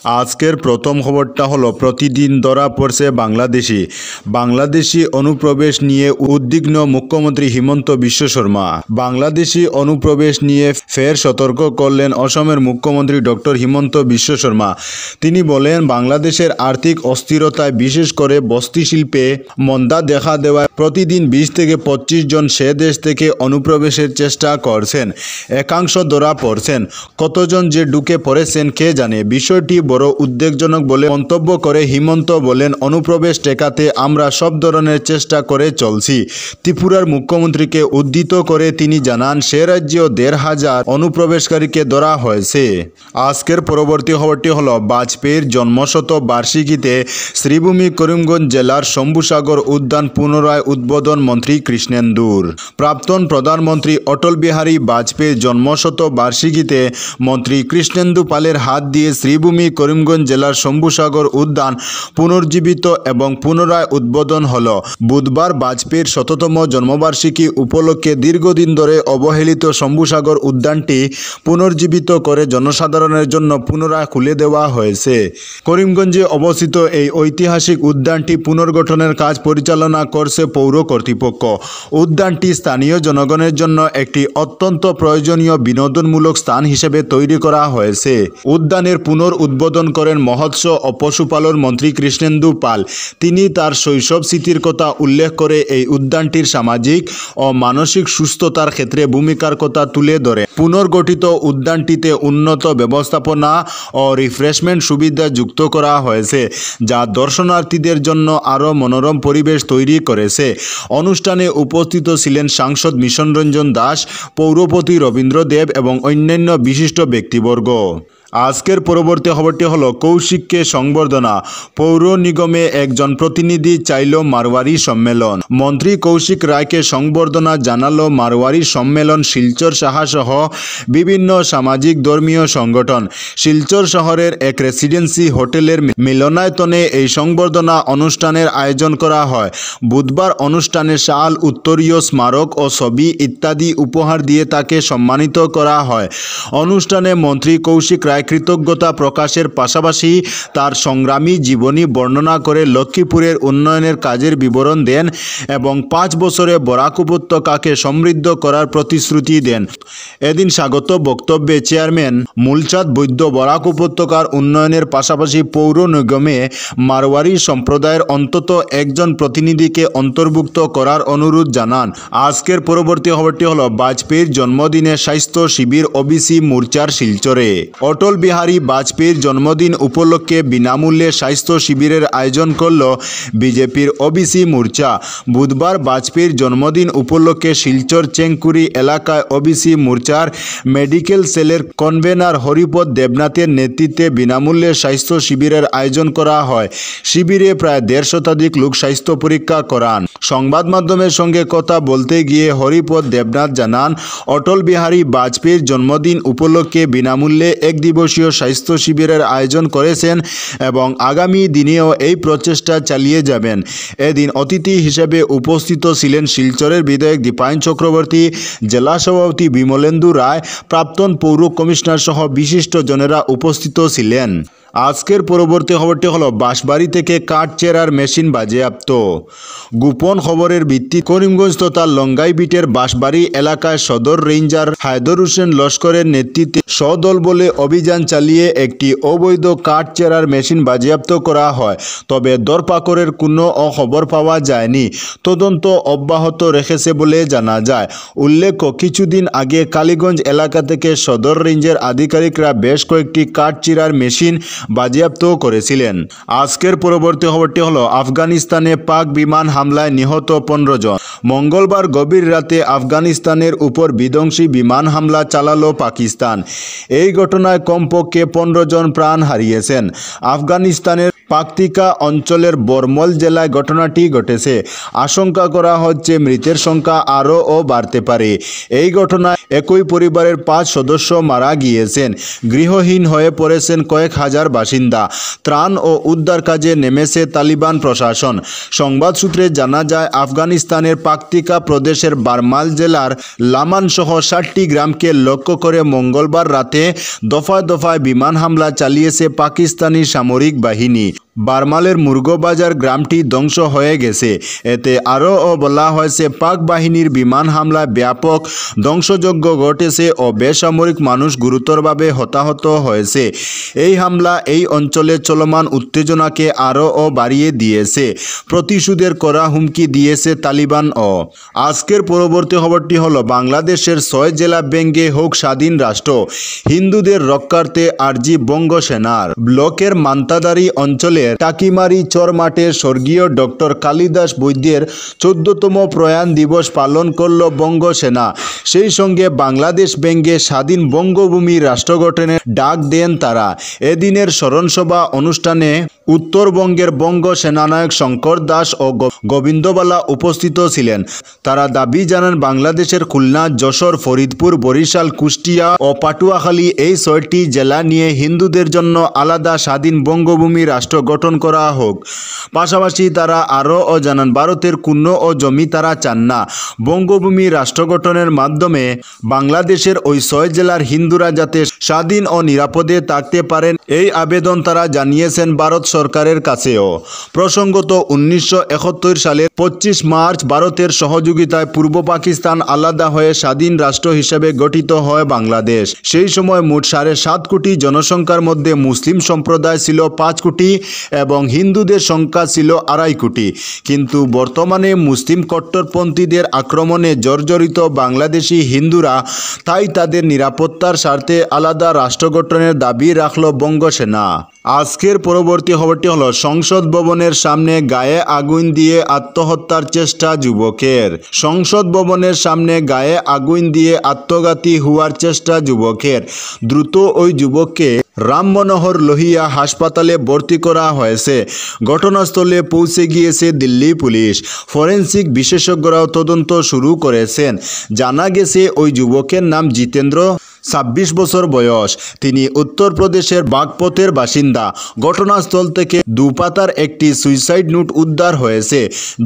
আজকের প্রথম খবরটা হলো প্রতিদিন ধরা পড়ছে বাংলাদেশি অনুপ্রবেশ নিয়ে উদ্বিগ্ন মুখ্যমন্ত্রী হিমন্ত বিশ্ব শর্মা। বাংলাদেশি অনুপ্রবেশ নিয়ে ফের সতর্ক করলেন অসমের মুখ্যমন্ত্রী ডক্টর হিমন্ত বিশ্ব শর্মা। তিনি বলেন, বাংলাদেশের আর্থিক অস্থিরতায় বিশেষ করে বস্তি শিল্পে মন্দা দেখা দেওয়ায় প্রতিদিন 20 থেকে 25 জন সে দেশ থেকে অনুপ্রবেশের চেষ্টা করছেন। একাংশ ধরা পড়ছেন, কতজন যে ঢুকে পড়েছেন কে জানে। বিষয়টি বড় উদ্বেগজনক বলে মন্তব্য করে হিমন্ত বলেন, অনুপ্রবেশ ঠেকাতে আমরা সব ধরনের চেষ্টা করে চলছি। ত্রিপুরার মুখ্যমন্ত্রীকে উদ্ধৃত করে তিনি জানান, সে রাজ্যেও 1,500 অনুপ্রবেশকারীকে ধরা হয়েছে। আজকের পরবর্তী খবরটি হলো, বাজপেয়ীর জন্মশত বার্ষিকীতে শ্রীভূমি করিমগঞ্জ জেলার শম্ভুসাগর উদ্যান পুনরায় উদ্বোধন মন্ত্রী কৃষ্ণেন্দুর। প্রাক্তন প্রধানমন্ত্রী অটল বিহারী বাজপেয়ীর জন্মশত বার্ষিকীতে মন্ত্রী কৃষ্ণেন্দু পালের হাত দিয়ে শ্রীভূমি করিমগঞ্জ জেলার শম্ভুসাগর উদ্যান পুনর্জীবিত এবং পুনরায় উদ্বোধন হল। বুধবার বাজপেয়ীর 100তম জন্মবার্ষিকী উপলক্ষে দীর্ঘদিন ধরে অবহেলিত শম্ভুসাগর উদ্যানটি পুনর্জীবিত করে জনসাধারণের জন্য পুনরায় খুলে দেওয়া হয়েছে। করিমগঞ্জে অবস্থিত এই ঐতিহাসিক উদ্যানটি পুনর্গঠনের কাজ পরিচালনা করছে পৌর কর্তৃপক্ষ। উদ্যানটি স্থানীয় জনগণের জন্য একটি অত্যন্ত প্রয়োজনীয় বিনোদনমূলক স্থান হিসেবে তৈরি করা হয়েছে। উদ্যানের উদ্বোধন করেন মৎস্য ও পশুপালন মন্ত্রী কৃষ্ণেন্দু পাল। তিনি তার শৈশব স্মৃতির কথা উল্লেখ করে এই উদ্যানটির সামাজিক ও মানসিক সুস্থতার ক্ষেত্রে ভূমিকার কথা তুলে ধরে। পুনর্গঠিত উদ্যানটিতে উন্নত ব্যবস্থাপনা ও রিফ্রেশমেন্ট সুবিধা যুক্ত করা হয়েছে, যা দর্শনার্থীদের জন্য আরও মনোরম পরিবেশ তৈরি করেছে। অনুষ্ঠানে উপস্থিত ছিলেন সাংসদ মিশন রঞ্জন দাস, পৌরপতি রবীন্দ্র দেব এবং অন্যান্য বিশিষ্ট ব্যক্তিবর্গ। আজকের পরবর্তী খবরটি হলো, কৌশিককে সংবর্ধনা। পৌর নিগমে একজন প্রতিনিধি চাইল মারওয়ারি সম্মেলন। মন্ত্রী কৌশিক রায়কে সংবর্ধনা জানালো মারওয়ারি সম্মেলন শিলচর সাহাসহ বিভিন্ন সামাজিক ধর্মীয় সংগঠন। শিলচর শহরের এক রেসিডেন্সি হোটেলের মিলনায়তনে এই সংবর্ধনা অনুষ্ঠানের আয়োজন করা হয়। বুধবার অনুষ্ঠানে শাল, উত্তরীয়, স্মারক ও ছবি ইত্যাদি উপহার দিয়ে তাকে সম্মানিত করা হয়। অনুষ্ঠানে মন্ত্রী কৌশিক রায় কৃতজ্ঞতা প্রকাশের পাশাপাশি তার সংগ্রামী জীবনী বর্ণনা করে লক্ষ্মীপুরের উন্নয়নের কাজের বিবরণ দেন এবং 5 বছরে বরাক উপত্যকাকে সমৃদ্ধ করার প্রতিশ্রুতি দেন। এদিন স্বাগত বক্তব্যে চেয়ারম্যান মূলচাঁদ বৈদ্য বরাক উপত্যকার উন্নয়নের পাশাপাশি পৌর নিগমে মারওয়ারি সম্প্রদায়ের অন্তত একজন প্রতিনিধিকে অন্তর্ভুক্ত করার অনুরোধ জানান। আজকের পরবর্তী খবরটি হলো, বাজপেয়ীর জন্মদিনে স্বাস্থ্য শিবির ওবিসি মোর্চার শিলচরে। অটল বিহারী বাজপেয়ীর জন্মদিন উপলক্ষে বিনামূল্যে স্বাস্থ্য শিবিরের আয়োজন করল বিজেপির ওবিসি মোর্চা। বুধবার বাজপেয়ীর জন্মদিন উপলক্ষে শিলচর চেংকুরি এলাকায় ওবিসি মোর্চার মেডিকেল সেলের কনভেনার হরিপদ দেবনাথের নেতৃত্বে বিনামূল্যে স্বাস্থ্য শিবিরের আয়োজন করা হয়। শিবিরে প্রায় 1.5 শতাধিক লোক স্বাস্থ্য পরীক্ষা করান। সংবাদ মাধ্যমের সঙ্গে কথা বলতে গিয়ে হরিপদ দেবনাথ জানান, অটল বিহারী বাজপেয়ীর জন্মদিন উপলক্ষে বিনামূল্যে এক দিবসীয় স্বাস্থ্য শিবিরের আয়োজন করেছেন এবং আগামী দিনেও এই প্রচেষ্টা চালিয়ে যাবেন। এদিন অতিথি হিসেবে উপস্থিত ছিলেন শিলচরের বিধায়ক দীপায়ন চক্রবর্তী, জেলা সভাপতি বিমলেন্দু রায়, প্রাক্তন পৌর কমিশনার সহ বিশিষ্ট জনেরা উপস্থিত ছিলেন। আজকের পরবর্তী খবরটি হলো, বাঁশবাড়ি থেকে কাঠ চেরার মেশিন বাজেয়াপ্ত। গোপন খবরের ভিত্তি করিমগঞ্জ তথা লঙ্গাই বিটের বাঁশবাড়ি এলাকায় সদর রেঞ্জার হায়দর হোসেন লস্করের নেতৃত্বে সদল বলে অভিযান চালিয়ে একটি অবৈধ কাঠ চেরার মেশিন বাজেয়াপ্ত করা হয়। তবে দরপাকড়ের কোনো খবর পাওয়া যায়নি। তদন্ত অব্যাহত রেখেছে বলে জানা যায়। উল্লেখ্য, কিছুদিন আগে কালীগঞ্জ এলাকা থেকে সদর রেঞ্জের আধিকারিকরা বেশ কয়েকটি কাঠ চেরার মেশিন বাজেয়াপ্ত করেছিলেন। আজকের পরবর্তী খবরটি হলো, আফগানিস্তানে পাক বিমান হামলায় নিহত 15 জন। মঙ্গলবার গভীর রাতে আফগানিস্তানের উপর বিধ্বংসী বিমান হামলা চালালো পাকিস্তান। এই ঘটনায় কমপক্ষে 15 জন প্রাণ হারিয়েছেন। আফগানিস্তানের পাকতিকা অঞ্চলের বরমল জেলায় ঘটনাটি ঘটেছে। আশঙ্কা করা হচ্ছে মৃতের সংখ্যা আরও বাড়তে পারে। এই ঘটনায় একই পরিবারের 5 সদস্য মারা গিয়েছেন। গৃহহীন হয়ে পড়েছেন কয়েক হাজার বাসিন্দা। ত্রাণ ও উদ্ধার কাজে নেমেছে তালিবান প্রশাসন। সংবাদ সূত্রে জানা যায়, আফগানিস্তানের পাকতিকা প্রদেশের বারমাল জেলার লামান সহ 60টি গ্রামকে লক্ষ্য করে মঙ্গলবার রাতে দফায় দফায় বিমান হামলা চালিয়েছে পাকিস্তানি সামরিক বাহিনী। বারমালের মুরগোবাজার গ্রামটি ধ্বংস হয়ে গেছে। এতে আরও বলা হয়েছে, পাক বাহিনীর বিমান হামলায় ব্যাপক ধ্বংসযজ্ঞ ঘটেছে ও বেসামরিক মানুষ গুরুতরভাবে হতাহত হয়েছে। এই হামলা এই অঞ্চলে চলমান উত্তেজনাকে আরও বাড়িয়ে দিয়েছে। প্রতিশোধের করা হুমকি দিয়েছে তালিবান। আজকের পরবর্তী খবরটি হলো, বাংলাদেশের 6 জেলা ভেঙে হোক স্বাধীন রাষ্ট্র, হিন্দুদের রক্ষার্থে আর্জি বঙ্গ সেনার। ব্লকের মান্তাদারি অঞ্চলে টাকিমারি চর মাঠে স্বর্গীয় ডক্টর কালিদাস বৈদ্যের 14তম প্রয়াণ দিবস পালন করল বঙ্গ সেনা। সেই সঙ্গে বাংলাদেশ ভেঙে স্বাধীন বঙ্গভূমি রাষ্ট্র গঠনের ডাক দেন তারা। এদিনের স্মরণসভা অনুষ্ঠানে উত্তরবঙ্গের বঙ্গ সেনানায়ক শঙ্কর দাস ও গোবিন্দবালা উপস্থিত ছিলেন। তারা দাবি জানান, বাংলাদেশের খুলনা, যশোর, ফরিদপুর, বরিশাল, কুষ্টিয়া ও পাটুয়াখালী এই 6টি জেলা নিয়ে হিন্দুদের জন্য আলাদা স্বাধীন বঙ্গভূমি রাষ্ট্র গঠন করা হোক। পাশাপাশি তারা আরও জানান, ভারতের কোনো জমি তারা চান না। বঙ্গভূমি রাষ্ট্র গঠনের মাধ্যমে বাংলাদেশের ওই 6 জেলার হিন্দুরা যাতে স্বাধীন ও নিরাপদে থাকতে পারেন, এই আবেদন তারা জানিয়েছেন ভারত সরকারের কাছেও। প্রসঙ্গত, 1971 সালের 25 মার্চ ভারতের সহযোগিতায় পূর্ব পাকিস্তান আলাদা হয়ে স্বাধীন রাষ্ট্র হিসেবে গঠিত হয় বাংলাদেশ। সেই সময় মোট 7.5 কোটি জনসংখ্যার মধ্যে মুসলিম সম্প্রদায় ছিল 5 কোটি এবং হিন্দুদের সংখ্যা ছিল 2.5 কোটি। কিন্তু বর্তমানে মুসলিম কট্টরপন্থীদের আক্রমণে জর্জরিত বাংলাদেশি হিন্দুরা, তাই তাদের নিরাপত্তার স্বার্থে আলাদা রাষ্ট্র গঠনের দাবি রাখল বঙ্গ সেনা। আজকের পরবর্তী খবরটি হলো, সংসদ ভবনের সামনে গায়ে আগুন দিয়ে আত্মহত্যার চেষ্টা যুবকের। সংসদ ভবনের সামনে গায়ে আগুন দিয়ে আত্মঘাতী হওয়ার চেষ্টা যুবকের। দ্রুত ওই যুবককে রাম মনোহর লোহিয়া হাসপাতালে ভর্তি করা হয়েছে। ঘটনাস্থলে পৌঁছে গিয়েছে দিল্লি পুলিশ। ফরেনসিক বিশেষজ্ঞরাও তদন্ত শুরু করেছেন। জানা গেছে, ওই যুবকের নাম জিতেন্দ্র, 26 বছর বয়স। তিনি উত্তরপ্রদেশের বাগপতের বাসিন্দা। ঘটনাস্থল থেকে 2 পাতার একটি সুইসাইড নোট উদ্ধার হয়েছে।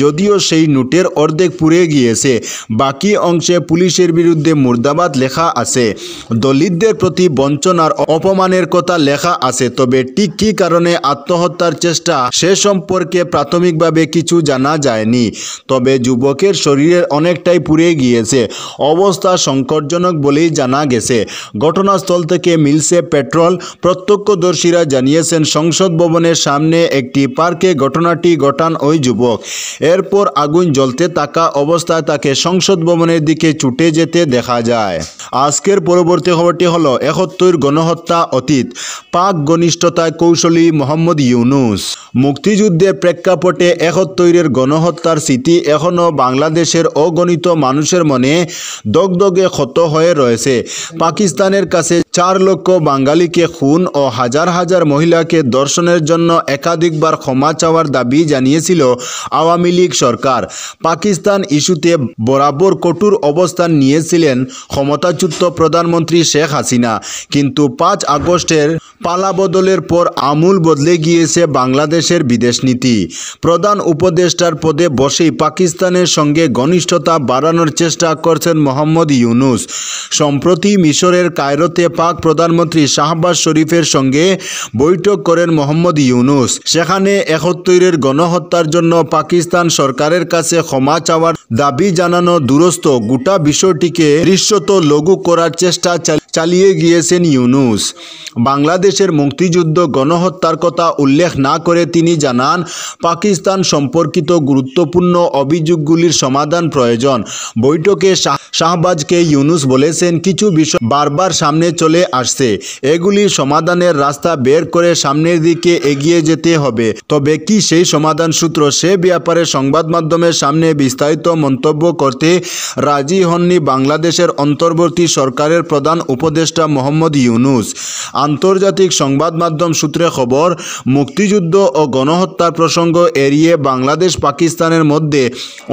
যদিও সেই নোটের অর্ধেক পুড়ে গিয়েছে, বাকি অংশে পুলিশের বিরুদ্ধে মুর্দাবাদ লেখা আছে। দলিতদের প্রতি বঞ্চনার অপমানের কথা লেখা আছে। তবে ঠিক কী কারণে আত্মহত্যার চেষ্টা, সে সম্পর্কে প্রাথমিকভাবে কিছু জানা যায়নি। তবে যুবকের শরীরের অনেকটাই পুড়ে গিয়েছে। অবস্থা সংকটজনক বলেই জানা গেছে। ঘটনাস্থল থেকে মিলছে পেট্রোল। প্রত্যক্ষদর্শীরা জানিয়েছেন, সংসদ ভবনের সামনে একটি পার্কে ঘটনাটি ঘটান ওই যুবক। এরপর আগুন জ্বলতে থাকা অবস্থায় তাকে সংসদ ভবনের দিকে ছুটে যেতে দেখা যায়। আজকের পরবর্তী খবরটি হলো, 71 গণহত্যা অতীত, পাক ঘনিষ্ঠতায় কৌশলী মোহাম্মদ ইউনূস। মুক্তিযুদ্ধের প্রেক্ষাপটে 71-এর গণহত্যার স্মৃতি এখনও বাংলাদেশের অগণিত মানুষের মনে দগদগে ক্ষত হয়ে রয়েছে। পাকিস্তানের কাছে 4 লক্ষ বাঙালিকে খুন ও হাজার হাজার মহিলাকে ধর্ষণের জন্য একাধিকবার ক্ষমা চাওয়ার দাবি জানিয়েছিল আওয়ামী লীগ সরকার। পাকিস্তান ইস্যুতে বরাবর কঠোর অবস্থান নিয়েছিলেন ক্ষমতাচ্যুত প্রধানমন্ত্রী শেখ হাসিনা। কিন্তু 5 আগস্টের পালাবদলের পর আমূল বদলে গিয়েছে বাংলাদেশের বিদেশনীতি। প্রধান উপদেষ্টার পদে বসেই পাকিস্তানের সঙ্গে ঘনিষ্ঠতা বাড়ানোর চেষ্টা করছেন মোহাম্মদ ইউনূস। সম্প্রতি মিশরের কায়রোতে পাক প্রধানমন্ত্রী শাহবাজ শরীফের সঙ্গে বৈঠক করেন মোহাম্মদ ইউনূস। সেখানে 71-এর গণহত্যার জন্য পাকিস্তান সরকারের কাছে ক্ষমা চাওয়ার দাবি জানানো দূরস্থ, গোটা বিষয়টিকে দৃশ্যত লঘু করার চেষ্টা চালিয়ে গিয়েছেন ইউনূস। বাংলাদেশের মুক্তিযুদ্ধ গণহত্যার কথা উল্লেখ না করে তিনি জানান, পাকিস্তান সম্পর্কিত গুরুত্বপূর্ণ অভিযোগগুলির সমাধান প্রয়োজন। বৈঠকে শাহবাজকে ইউনূস বলেছেন, কিছু বিষয় বারবার সামনে চলে চলে আসছে, এগুলি সমাধানের রাস্তা বের করে সামনের দিকে এগিয়ে যেতে হবে। তবে কি সেই সমাধান সূত্র, সে ব্যাপারে সংবাদ মাধ্যমের সামনে বিস্তারিত মন্তব্য করতে রাজি হননি বাংলাদেশের অন্তর্বর্তী সরকারের প্রধান উপদেষ্টা মোহাম্মদ ইউনূস। আন্তর্জাতিক সংবাদ মাধ্যম সূত্রে খবর, মুক্তিযুদ্ধ ও গণহত্যার প্রসঙ্গ এড়িয়ে বাংলাদেশ পাকিস্তানের মধ্যে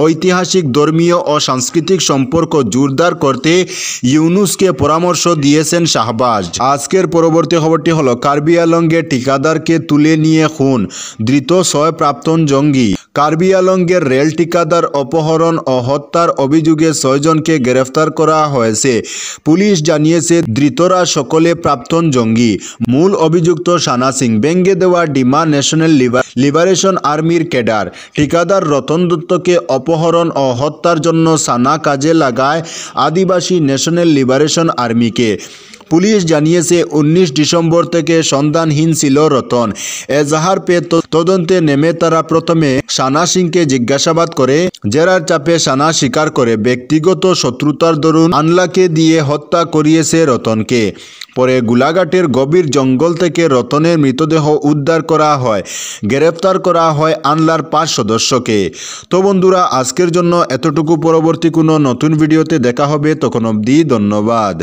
ঐতিহাসিক ধর্মীয় ও সাংস্কৃতিক সম্পর্ক জোরদার করতে ইউনূসকে পরামর্শ দিয়েছেন শাহবাজ। আজকের পরবর্তী খবরটি হলো, কার্বি আংলঙে ঠিকাদারকে তুলে নিয়ে খুন, ধৃত 6 প্রাক্তন জঙ্গি। কার্বি আংলঙের রেল ঠিকাদার অপহরণ ও হত্যার অভিযোগে 6 জনকে গ্রেফতার করা হয়েছে। পুলিশ জানিয়েছে ধৃতরা সকলে প্রাক্তন জঙ্গি। মূল অভিযুক্ত সানা সিং, ভেঙে দেওয়া ডিমা ন্যাশনাল লিবারেশন আর্মির ক্যাডার। ঠিকাদার রতন দত্তকে অপহরণ ও হত্যার জন্য সানা কাজে লাগায় আদিবাসী ন্যাশনাল লিবারেশন আর্মিকে। পুলিশ জানিয়েছে 19 ডিসেম্বর থেকে সন্ধানহীন ছিল রতন। এজাহার পেয়ে তদন্তে নেমে তারা প্রথমে সানা সিংকে জিজ্ঞাসাবাদ করে। জেরার চাপে সানা স্বীকার করে ব্যক্তিগত শত্রুতার দরুন আনলাকে দিয়ে হত্যা করিয়েছে রতনকে। পরে গোলাঘাটের গভীর জঙ্গল থেকে রতনের মৃতদেহ উদ্ধার করা হয়। গ্রেপ্তার করা হয় আনলার 5 সদস্যকে। তো বন্ধুরা, আজকের জন্য এতটুকু। পরবর্তী কোনো নতুন ভিডিওতে দেখা হবে, তখন অবধি ধন্যবাদ।